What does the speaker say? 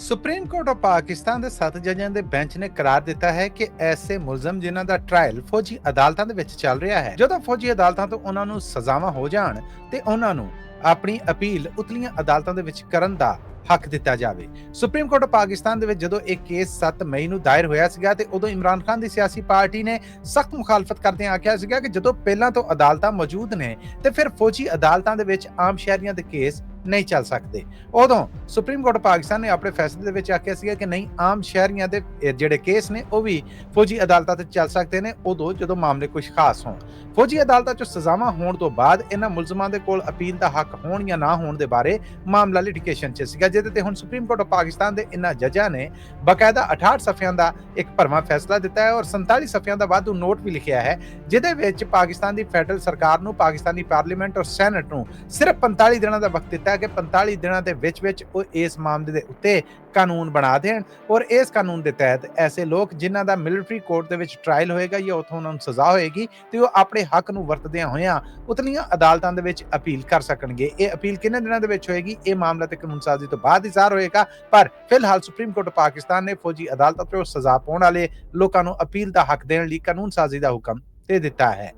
Supreme court of Pakistan ਦੇ 7 ਜੱਜਾਂ ਦੇ ਬੈਂਚ ਨੇ ਕਰਾਰ ਦਿੱਤਾ ਹੈ ਕਿ ਐਸੇ ਮੁਲਜ਼ਮ ਜਿਨ੍ਹਾਂ ਦਾ ਟ੍ਰਾਇਲ ਫੌਜੀ ਅਦਾਲਤਾਂ ਦੇ ਵਿੱਚ ਚੱਲ ਰਿਹਾ ਹੈ, ਜਦੋਂ ਫੌਜੀ ਅਦਾਲਤਾਂ ਤੋਂ ਉਹਨਾਂ ਨੂੰ ਸਜ਼ਾਵਾਂ ਹੋ ਜਾਣ ਤੇ ਉਹਨਾਂ ਨੂੰ ਆਪਣੀ ਅਪੀਲ ਉਤਲੀਆਂ ਅਦਾਲਤਾਂ ਦੇ ਵਿੱਚ ਕਰਨ ਦਾ ਹੱਕ ਦਿੱਤਾ ਜਾਵੇ। ਸੁਪਰੀਮ ਕੋਰਟ ਆਫ ਪਾਕਿਸਤਾਨ ਦੇ ਵਿੱਚ ਜਦੋਂ ਇਹ ਕੇਸ 7 ਮਈ ਨੂੰ ਦਾਇਰ ਹੋਇਆ ਸੀਗਾ ਤੇ ਉਦੋਂ ਇਮਰਾਨ ਖਾਨ ਦੀ ਸਿਆਸੀ ਪਾਰਟੀ ਨੇ ਸਖਤ ਮੁਖਾਲਫਤ ਕਰਦਿਆਂ ਆਖਿਆ ਸੀਗਾ ਕਿ ਜਦੋਂ ਪਹਿਲਾਂ ਤੋਂ ਅਦਾਲਤਾਂ ਮੌਜੂਦ ਨੇ ਤੇ ਫਿਰ ਫੌਜੀ ਅਦਾਲਤਾਂ ਦੇ ਵਿੱਚ ਆਮ ਸ਼ਹਿਰੀਆਂ ਦੇ ਕੇਸ ਨਹੀਂ ਚੱਲ ਸਕਦੇ। ਉਦੋਂ ਸੁਪਰੀਮ ਕੋਰਟ ਪਾਕਿਸਤਾਨ ਨੇ ਆਪਣੇ ਫੈਸਲੇ ਦੇ ਵਿੱਚ ਆਖਿਆ ਸੀਗਾ ਕਿ ਨਹੀਂ, ਆਮ ਸ਼ਹਿਰੀਆਂ ਦੇ ਜਿਹੜੇ ਕੇਸ ਨੇ ਉਹ ਵੀ ਫੌਜੀ ਅਦਾਲਤਾਂ ਤੇ ਚੱਲ ਸਕਦੇ ਨੇ ਉਦੋਂ ਜਦੋਂ ਮਾਮਲੇ ਕੁਝ ਖਾਸ ਹੋਣ। ਫੌਜੀ ਅਦਾਲਤਾਂ 'ਚ ਸਜ਼ਾਵਾਂ ਹੋਣ ਤੋਂ ਬਾਅਦ ਇਹਨਾਂ ਮੁਲਜ਼ਮਾਂ ਦੇ ਕੋਲ ਅਪੀਲ ਦਾ ਹੱਕ ਹੋਣ ਜਾਂ ਨਾ ਹੋਣ ਦੇ ਬਾਰੇ ਮਾਮਲਾ ਲਿਟੀਗੇਸ਼ਨ 'ਚ ਸੀਗਾ, ਜਿਹਦੇ ਤੇ ਹੁਣ ਸੁਪਰੀਮ ਕੋਰਟ ਆਫ ਪਾਕਿਸਤਾਨ ਦੇ ਇਹਨਾਂ ਜੱਜਾਂ ਨੇ ਬਕਾਇਦਾ 68 ਸਫ਼ਿਆਂ ਦਾ ਇੱਕ ਭਰਵਾਂ ਫੈਸਲਾ ਦਿੱਤਾ ਹੈ ਔਰ 47 ਸਫ਼ਿਆਂ ਦਾ ਵਾਧੂ ਨੋਟ ਵੀ ਲਿਖਿਆ ਹੈ, ਜਿਹਦੇ ਵਿੱਚ ਪਾਕਿਸਤਾਨ ਦੀ ਫੈਡਰਲ ਸਰਕਾਰ ਨੂੰ, ਪਾਕਿਸਤਾਨੀ ਪਾਰਲੀਮੈਂਟ ਔਰ ਸੈਨੇਟ ਨੂੰ ਸਿਰਫ 45 ਦਿਨਾਂ ਦਾ ਵਕਤ ਦਿੱਤਾ ਕਿ 45 ਦਿਨਾਂ ਦੇ ਵਿੱਚ ਉਹ ਇਸ ਮਾਮਲੇ ਦੇ ਉੱਤੇ ਕਾਨੂੰਨ ਬਣਾ ਦੇਣ ਔਰ ਇਸ ਕਾਨੂੰਨ ਦੇ ਤਹਿਤ ਐਸੇ ਲੋਕ ਜਿਨ੍ਹਾਂ ਦਾ ਮਿਲਟਰੀ ਕੋਰਟ ਦੇ ਵਿੱਚ ਟ੍ਰਾਇਲ ਹੋਏਗਾ ਜਾਂ ਉੱਥੋਂ ਉਹਨਾਂ ਨੂੰ ਸਜ਼ਾ ਹੋਏਗੀ ਤੇ ਉਹ ਆਪਣੇ ਹੱਕ ਨੂੰ ਵਰਤਦਿਆਂ ਹੋਇਆਂ ਉਤਲੀਆਂ ਅਦਾਲਤਾਂ ਦੇ ਵਿੱਚ ਅਪੀਲ ਕਰ ਸਕਣਗੇ। ਇਹ ਅਪੀਲ ਕਿੰਨੇ ਦਿਨਾਂ ਦੇ ਵਿੱਚ ਹੋਏਗੀ, ਇਹ ਮਾਮਲਾ ਤੇ ਕਾਨੂੰਨ ਸਾਜ਼ੀ ਤੋਂ ਬਾਅਦ ਹੀ ਜ਼ਾਹਰ ਹੋਏਗਾ, ਪਰ ਫਿਲਹਾਲ ਸੁਪਰੀਮ ਕੋਰਟ ਪਾਕਿਸਤਾਨ ਨੇ ਫੌਜੀ ਅਦਾਲਤਾਂ ਤੋਂ ਸਜ਼ਾ ਪਾਉਣ ਵਾਲੇ ਲੋਕਾਂ ਨੂੰ ਅਪੀਲ ਦਾ ਹੱਕ ਦੇਣ ਲਈ ਕਾਨੂੰਨ ਸਾਜ਼ੀ ਦਾ ਹੁਕਮ ਦੇ ਦਿੱਤਾ ਹੈ।